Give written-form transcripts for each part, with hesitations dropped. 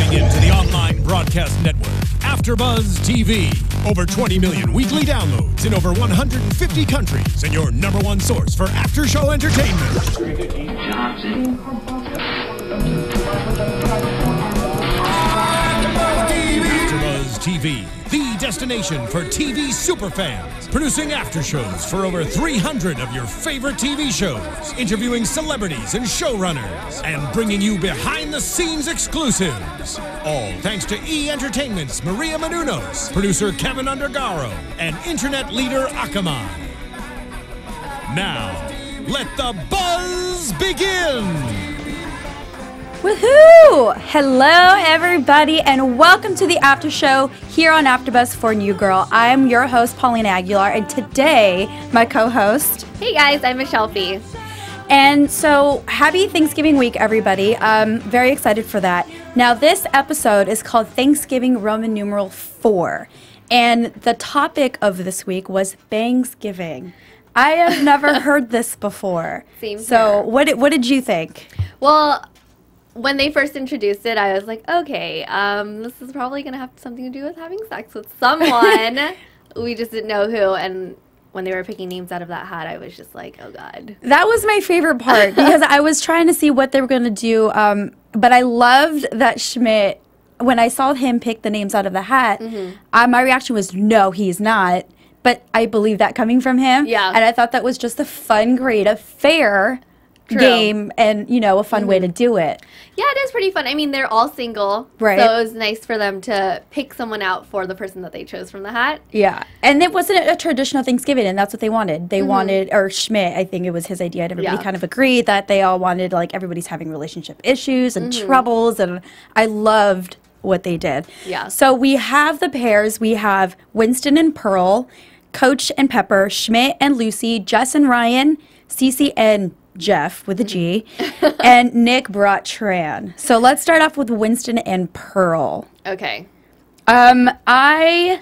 Tuning into the online broadcast network, AfterBuzz TV. Over 20 million weekly downloads in over 150 countries, and your number one source for after-show entertainment. AfterBuzz TV, the destination for TV superfans, producing after-shows for over 300 of your favorite TV shows, interviewing celebrities and showrunners, and bringing you behind-the-scenes exclusives. All thanks to E! Entertainment's Maria Menounos, producer Kevin Undergaro, and internet leader Akamai. Now, let the buzz begin! Woohoo! Hello, everybody, and welcome to the after show here on AfterBuzz for New Girl. I am your host, Paulina Aguilar, and today, my co-host... Hey guys, I'm Michelle Fee. And so, happy Thanksgiving week, everybody. I'm very excited for that. Now, this episode is called Thanksgiving Roman numeral 4, and the topic of this week was Thanksgiving. I have never heard this before. Same so, here. what did you think? Well, when they first introduced it, I was like, okay, this is probably going to have something to do with having sex with someone. We just didn't know who, and when they were picking names out of that hat, I was just like, oh, God. That was my favorite part because I was trying to see what they were going to do, but I loved that Schmidt, when I saw him pick the names out of the hat, my reaction was, no, he's not, but I believe that coming from him. Yeah. And I thought that was just a fun, creative, fair game and, you know, a fun way to do it. Yeah, it is pretty fun. I mean, they're all single, right? So it was nice for them to pick someone out for the person that they chose from the hat. Yeah, and it wasn't a traditional Thanksgiving, and that's what they wanted. They wanted, or Schmidt, I think it was his idea, and everybody kind of agreed that they all wanted, like, everybody's having relationship issues and troubles, and I loved what they did. Yeah. So we have the pairs. We have Winston and Pearl, Coach and Pepper, Schmidt and Lucy, Jess and Ryan, Cece and Jeff with a G, and Nick brought Tran. So let's start off with Winston and Pearl. Okay. I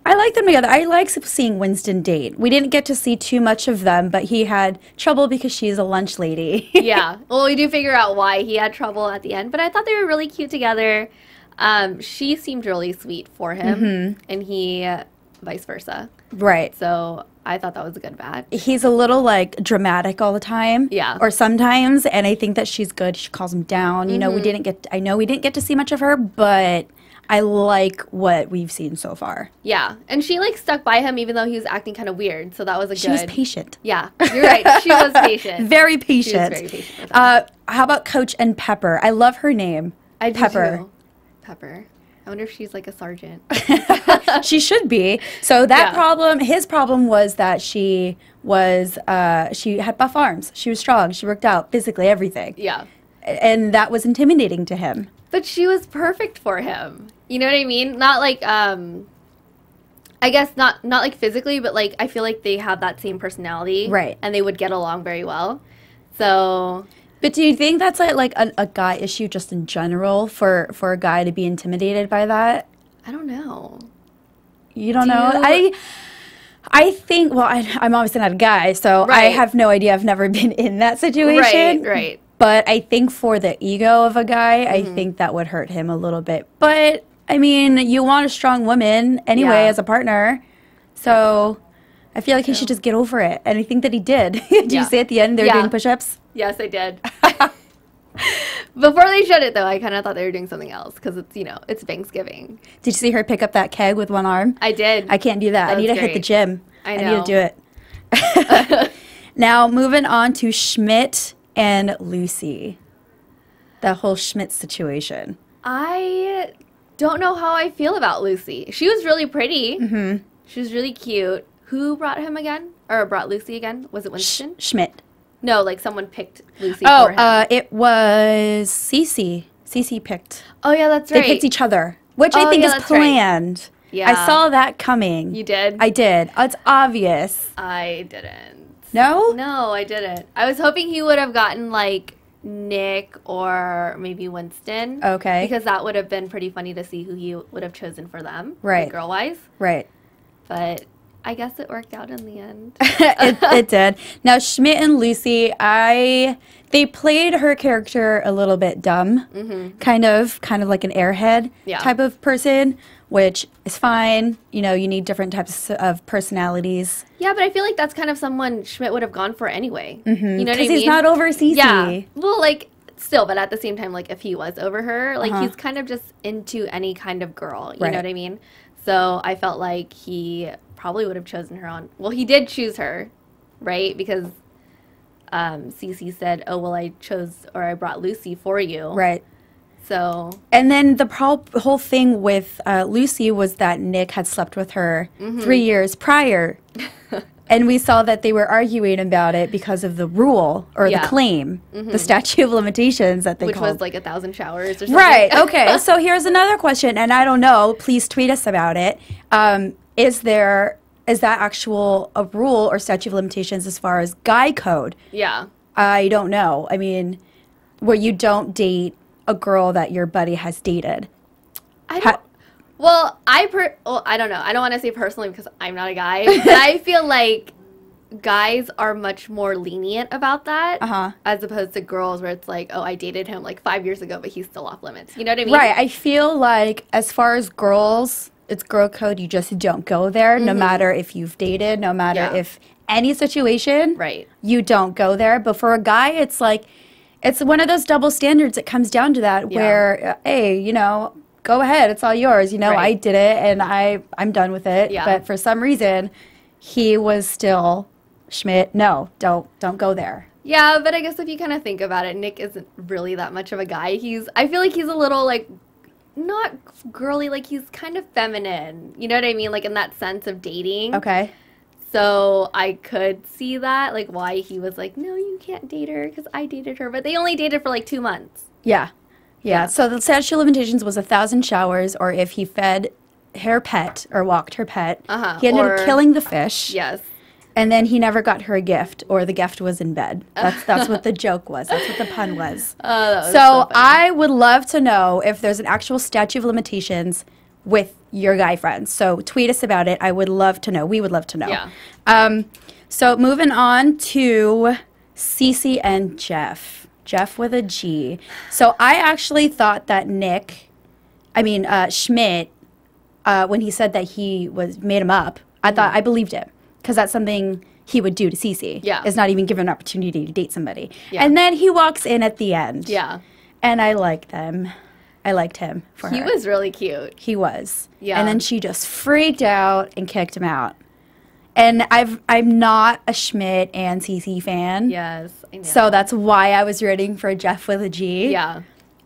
like them together. I like seeing Winston date. We didn't get to see too much of them, but he had trouble because she's a lunch lady. Yeah. Well, we do figure out why he had trouble at the end, but I thought they were really cute together. She seemed really sweet for him, and he vice versa. Right. So I thought that was a good match. He's a little, like, dramatic all the time. Yeah. Or sometimes, and I think that she's good. She calls him down. You know, we didn't get to see much of her, but I like what we've seen so far. Yeah. And she, like, stuck by him even though he was acting kind of weird. So that was a good... She was patient. Yeah. You're right. She was patient. Very patient. She was very patient. How about Coach and Pepper? I love her name. I do Pepper. too. Pepper. I wonder if she's like a sergeant. She should be. So that problem, his problem was that she had buff arms. She was strong. She worked out physically, everything. Yeah. And that was intimidating to him. But she was perfect for him. You know what I mean? Not like, I guess not like physically, but like I feel like they have that same personality. Right. And they would get along very well. So... But do you think that's like a guy issue just in general for a guy to be intimidated by that? I don't know. You don't know? I think, well, I'm obviously not a guy, so I have no idea. I've never been in that situation. Right. But I think for the ego of a guy, I think that would hurt him a little bit. But, I mean, you want a strong woman anyway as a partner. So I feel like he should just get over it. And I think that he did. Did you see at the end they were doing push-ups? Yes, I did. Before they showed it, though, I kind of thought they were doing something else because it's, you know, it's Thanksgiving. Did you see her pick up that keg with one arm? I did. I can't do that. I need to hit the gym. I know. I need to do it. Now, moving on to Schmidt and Lucy. The whole Schmidt situation. I don't know how I feel about Lucy. She was really pretty. She was really cute. Who brought him again? Or brought Lucy again? Was it Winston? Schmidt. No, like someone picked Lucy for him. It was Cece. Cece picked. Oh, yeah, that's right. They picked each other, which I think is planned. Right. Yeah. I saw that coming. You did? I did. It's obvious. I didn't. No? No, I didn't. I was hoping he would have gotten, like, Nick or maybe Winston. Okay. Because that would have been pretty funny to see who he would have chosen for them. Right. Like, girl-wise. Right. But I guess it worked out in the end. It did. Now, Schmidt and Lucy, they played her character a little bit dumb, kind of like an airhead type of person, which is fine. You know, you need different types of personalities. Yeah, but I feel like that's kind of someone Schmidt would have gone for anyway. You know what I mean? Because he's not over Cece. Yeah. Well, like, still, but at the same time, like, if he was over her, like, he's kind of just into any kind of girl. You know what I mean? So I felt like he probably would have chosen her on. Well, he did choose her, right? Because Cece said, "Oh, well, I brought Lucy for you." Right. So. And then the whole thing with Lucy was that Nick had slept with her 3 years prior. And we saw that they were arguing about it because of the rule or the claim, the statute of limitations that they Which called. was like 1,000 showers or something. Right. Okay. So here's another question, and I don't know. Please tweet us about it. Is that actual a rule or statute of limitations as far as guy code? Yeah. I don't know. I mean, where you don't date a girl that your buddy has dated. I don't know. I don't want to say personally because I'm not a guy, but I feel like guys are much more lenient about that as opposed to girls where it's like, oh, I dated him like 5 years ago, but he's still off limits. You know what I mean? Right. I feel like as far as girls, it's girl code. You just don't go there no matter if you've dated, no matter if any situation, you don't go there. But for a guy, it's like, it's one of those double standards. It comes down to that where, hey, you know, go ahead. It's all yours. You know, I did it and I'm done with it. Yeah. But for some reason, he was still, Schmidt, no, don't go there. Yeah, but I guess if you kind of think about it, Nick isn't really that much of a guy. I feel like he's a little like, not girly, like he's kind of feminine. You know what I mean? Like in that sense of dating. Okay. So I could see that, like why he was like, no, you can't date her because I dated her. But they only dated for like 2 months. Yeah. Yeah. So the statute of limitations was 1,000 showers, or if he fed her pet or walked her pet. He ended up killing the fish. Yes. And then he never got her a gift, or the gift was in bed. That's what the joke was. That's what the pun was. That was so I would love to know if there's an actual statute of limitations with your guy friends. So tweet us about it. I would love to know. We would love to know. Yeah. So moving on to Cece and Jeff. Jeff with a G. So I actually thought that Schmidt, when he said that he made him up, I believed it. Because that's something he would do to Cece. Yeah. Is not even give an opportunity to date somebody. Yeah. And then he walks in at the end. Yeah. And I liked them. I liked him for her. He was really cute. He was. Yeah. And then she just freaked out and kicked him out. And I'm not a Schmidt and Cece fan. Yes, I know. So that's why I was rooting for Jeff with a G. Yeah.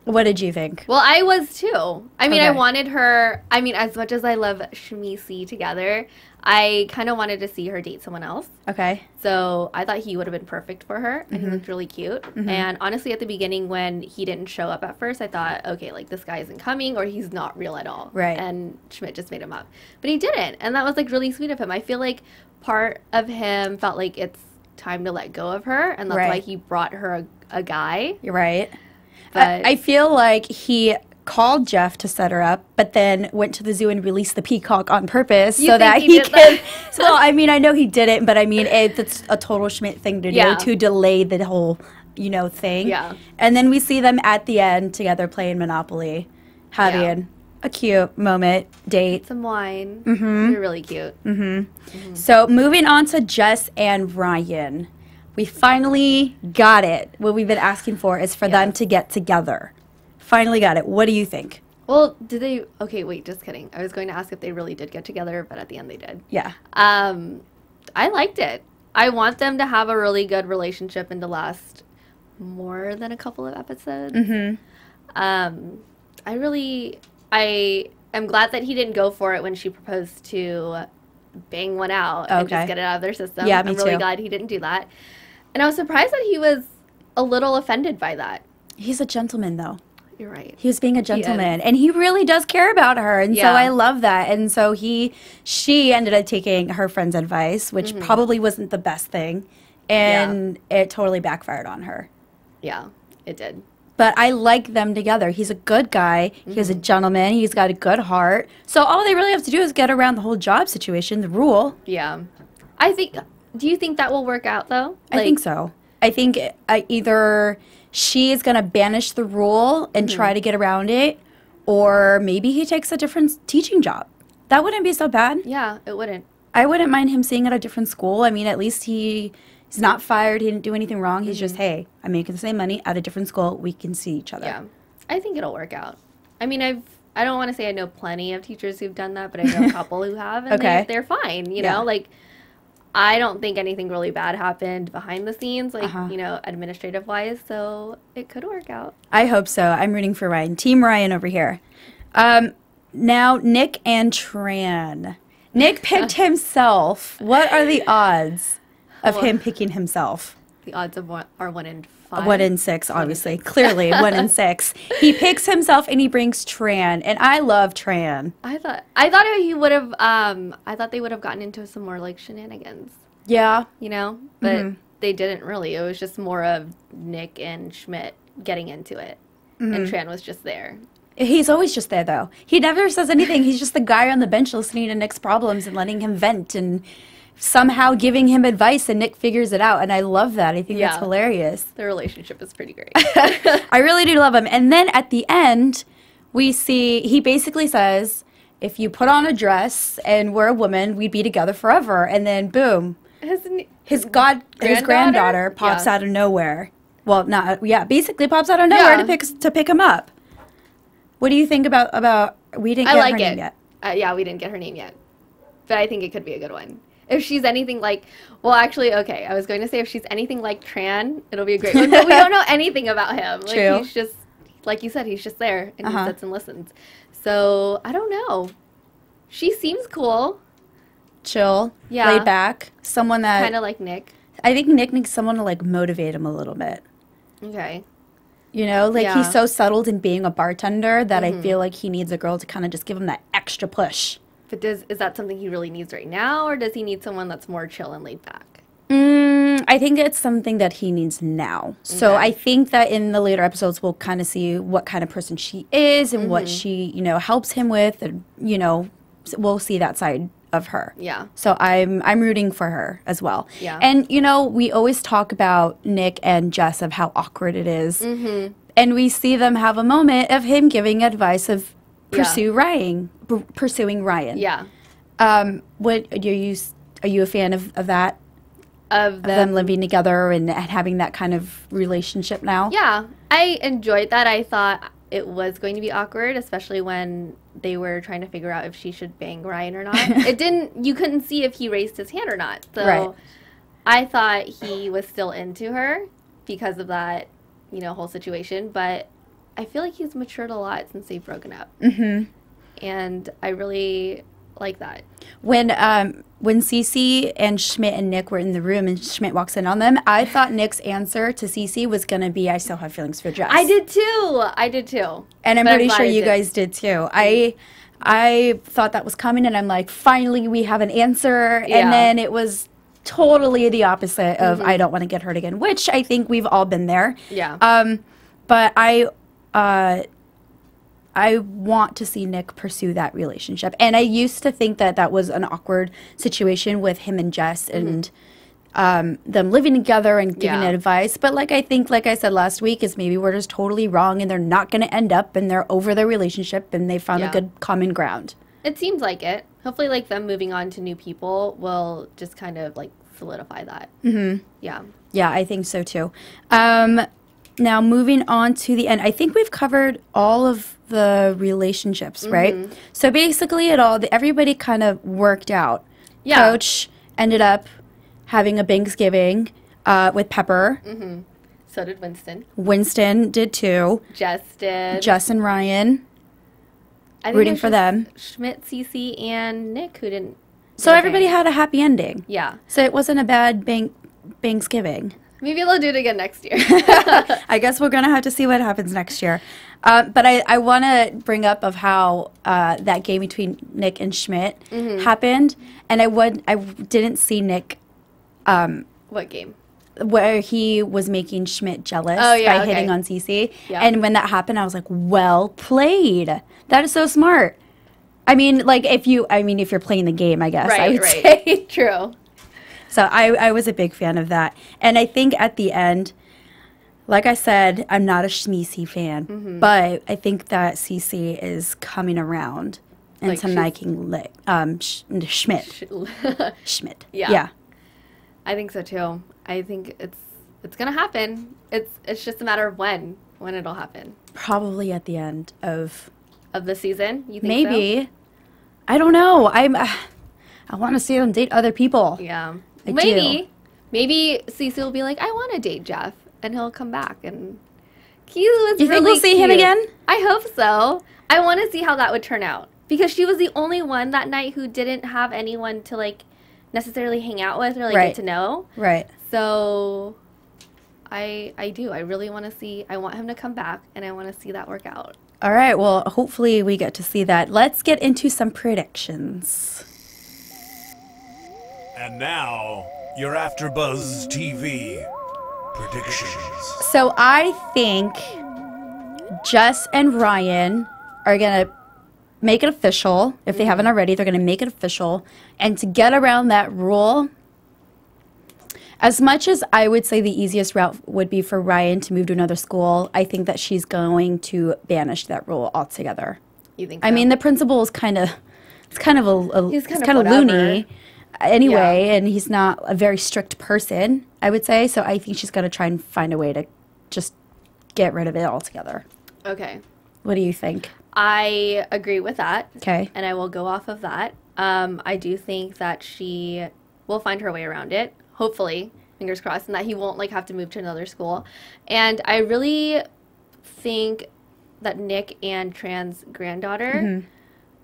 What did you think? Well, I was too. I mean, I wanted her, as much as I love Shmee together, I kind of wanted to see her date someone else. Okay. So I thought he would have been perfect for her, and he looked really cute. And honestly, at the beginning, when he didn't show up at first, I thought, okay, like this guy isn't coming, or he's not real at all. Right. And Schmidt just made him up. But he didn't, and that was like really sweet of him. I feel like part of him felt like it's time to let go of her, and that's why he brought her a guy. You're right. But I feel like he called Jeff to set her up, but then went to the zoo and released the peacock on purpose so that he could. Well, I mean, I know he didn't, but I mean, it's a total Schmidt thing to do to delay the whole, thing. Yeah. And then we see them at the end together playing Monopoly, having a cute moment, date. Some wine. They're really cute. So moving on to Jess and Ryan. We finally got it. What we've been asking for is for them to get together. Finally got it. What do you think? Well, did they? Okay, wait, just kidding. I was going to ask if they really did get together, but at the end they did. Yeah. I liked it. I want them to have a really good relationship and to last more than a couple of episodes. I am glad that he didn't go for it when she proposed to bang one out and just get it out of their system. Yeah, me I'm really too. glad he didn't do that. And I was surprised that he was a little offended by that. He's a gentleman, though. You're right. He was being a gentleman, and he really does care about her, and so I love that. And so she ended up taking her friend's advice, which probably wasn't the best thing, and it totally backfired on her. Yeah, it did. But I like them together. He's a good guy. He's a gentleman. He's got a good heart. So all they really have to do is get around the whole job situation, the rule. Yeah. Do you think that will work out, though? I think so. I think either she is going to banish the rule and try to get around it, or maybe he takes a different teaching job. That wouldn't be so bad. Yeah, it wouldn't. I wouldn't mind him staying at a different school. I mean, at least he's not fired. He didn't do anything wrong. He's just, hey, I'm making the same money at a different school. We can see each other. Yeah. I think it'll work out. I mean, I don't want to say I know plenty of teachers who've done that, but I know a couple who have, and they're fine, you know? Like, I don't think anything really bad happened behind the scenes, like, you know, administrative-wise, so it could work out. I hope so. I'm rooting for Ryan. Team Ryan over here. Now, Nick and Tran. Nick picked himself. What are the odds of him picking himself? The odds of are 1 in 5. 1 in 6, obviously. Clearly, 1 in 6. He picks himself and he brings Tran, and I love Tran. I thought he would have. I thought they would have gotten into some more like shenanigans. Yeah, you know, but they didn't really. It was just more of Nick and Schmidt getting into it, and Tran was just there. He's always just there, though. He never says anything. He's just the guy on the bench listening to Nick's problems and letting him vent and somehow giving him advice, and Nick figures it out, and I love that. I think that's hilarious. Their relationship is pretty great. I really do love him. And then at the end, we see, he basically says, if you put on a dress and we're a woman, we'd be together forever. And then, boom, his granddaughter pops out of nowhere. Well, basically pops out of nowhere to pick him up. What do you think about we didn't get her name yet? Yeah, we didn't get her name yet. But I think it could be a good one. If she's anything like, well, actually, okay, I was going to say if she's anything like Tran, it'll be a great one. But we don't know anything about him. Like, True. He's just, like you said, he's just there and he sits and listens. So, I don't know. She seems cool. Chill. Yeah. Laid back. Someone that... Kind of like Nick. I think Nick needs someone to, like, motivate him a little bit. Okay. You know, like, he's so settled in being a bartender that I feel like he needs a girl to kind of just give him that extra push. But is that something he really needs right now, or does he need someone that's more chill and laid back? I think it's something that he needs now. So I think that in the later episodes, we'll kind of see what kind of person she is and what she, you know, helps him with. And, you know, we'll see that side of her. Yeah. So I'm rooting for her as well. Yeah. And, you know, we always talk about Nick and Jess of how awkward it is. And we see them have a moment of him giving advice of pursuing Ryan. Yeah. What are you a fan of that? Of them living together and having that kind of relationship now? Yeah. I enjoyed that. I thought it was going to be awkward, especially when they were trying to figure out if she should bang Ryan or not. You couldn't see if he raised his hand or not. So I thought he was still into her because of that, you know, whole situation. But I feel like he's matured a lot since they've broken up. And I really like that. When Cece and Schmidt and Nick were in the room and Schmidt walks in on them, I thought Nick's answer to Cece was going to be, I still have feelings for Jess. I did too. And I'm pretty sure you guys did too. I thought that was coming, and I'm like, finally we have an answer. Yeah. And then it was totally the opposite of I don't want to get hurt again, which I think we've all been there. Yeah. But I want to see Nick pursue that relationship. And I used to think that that was an awkward situation with him and Jess and them living together and giving advice. But like I said last week, is maybe we're just totally wrong and they're not going to end up and they're over their relationship and they found a good common ground. It seems like it. Hopefully, like, them moving on to new people will just kind of, like, solidify that. Yeah. Yeah, I think so too. Now, moving on to the end, I think we've covered all of the relationships, right? So basically, everybody kind of worked out. Yeah. Coach ended up having a Thanksgiving with Pepper. So did Winston. Winston did too. Jess did. Jess and Ryan. Rooting for them. Schmidt, Cece, and Nick who didn't. So everybody had a happy ending. Yeah. So it wasn't a bad Thanksgiving. Maybe they'll do it again next year. I guess we're going to have to see what happens next year. But I want to bring up of how that game between Nick and Schmidt happened. And I didn't see Nick. What game? where he was making Schmidt jealous yeah, by hitting on Cece. Yeah. And when that happened, I was like, well played. That is so smart. I mean, like, if you're playing the game, I guess I would say. True. So I was a big fan of that. And I think at the end, like I said, I'm not a Schmeesy fan, but I think that Cece is coming around into liking Schmidt. Schmidt. Yeah. I think so too. I think it's gonna happen. It's just a matter of when it'll happen. Probably at the end of the season. You think maybe. So? I don't know. I want to see them date other people. Yeah. I maybe. do. Maybe Cece will be like, I want to date Jeff, and he'll come back and. He was you think we'll see him again? I hope so. I want to see how that would turn out because she was the only one that night who didn't have anyone to like necessarily hang out with or like get to know. Right. So I do. I really want to see. I want him to come back, and I want to see that work out. All right. Well, hopefully we get to see that. Let's get into some predictions. And now, your AfterBuzz TV predictions. So I think Jess and Ryan are going to make it official. If they haven't already, they're going to make it official. And to get around that rule, as much as I would say the easiest route would be for Ryan to move to another school, I think that she's going to banish that rule altogether. You think so? I mean, the principal is kind of loony anyway, and he's not a very strict person, I would say. So I think she's going to try and find a way to just get rid of it altogether. Okay. What do you think? I agree with that. Okay. And I will go off of that. I do think that she will find her way around it. Hopefully, fingers crossed, and that he won't like have to move to another school. And I really think that Nick and Tran's granddaughter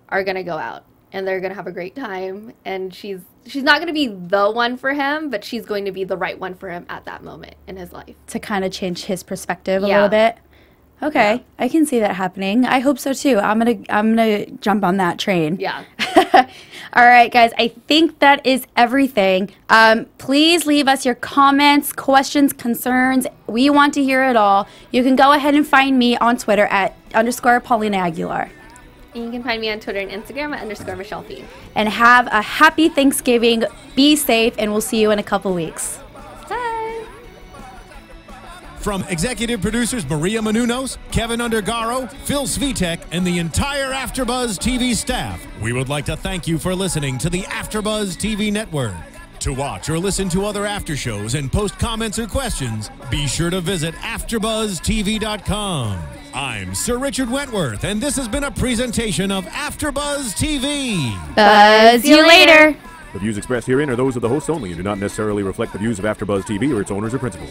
are gonna go out, and they're gonna have a great time. And she's not gonna be the one for him, but she's going to be the right one for him at that moment in his life. To kind of change his perspective a little bit. Okay, I can see that happening. I hope so too. I'm gonna jump on that train. Yeah. All right, guys. I think that is everything. Please leave us your comments, questions, concerns. We want to hear it all. You can go ahead and find me on Twitter at _Paulina Aguilar. And you can find me on Twitter and Instagram at _Michelle P. And have a happy Thanksgiving. Be safe, and we'll see you in a couple weeks. From executive producers Maria Menounos, Kevin Undergaro, Phil Svitek, and the entire AfterBuzz TV staff, we would like to thank you for listening to the AfterBuzz TV network. To watch or listen to other after shows and post comments or questions, be sure to visit AfterBuzzTV.com. I'm Sir Richard Wentworth, and this has been a presentation of AfterBuzz TV. Buzz you later. The views expressed herein are those of the hosts only and do not necessarily reflect the views of AfterBuzz TV or its owners or principals.